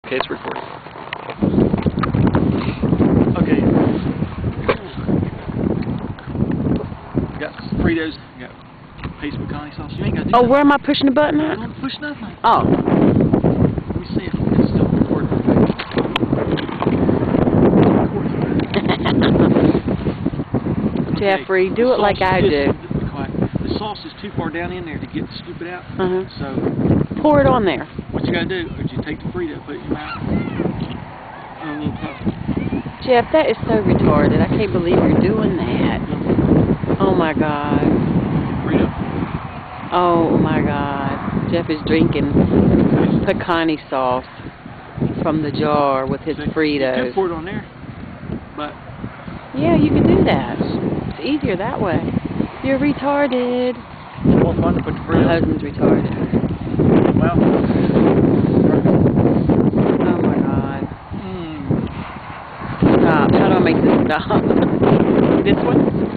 Okay, it's recording. Okay. You got Fritos, you got paste pecani sauce. You ain't got to do Oh, nothing. where am I pushing the button at? Don't push nothing. Oh. Let me see if it's still recording. Jeffrey, do it like I do. The sauce is too far down in there to get stupid out. So pour it on there. what you gotta do is you take the Frito, put it in your mouth, and a little puff. Jeff, that is so retarded. I can't believe you're doing that. Oh my God. Frito. Oh my God. Jeff is drinking pecani sauce from the jar with his Fritos. You could pour it on there, but yeah, you can do that. It's easier that way. You're retarded. it's more fun to put the Frito. My husband's retarded. Well. Oh my God. Stop. How do I make this stop? This one?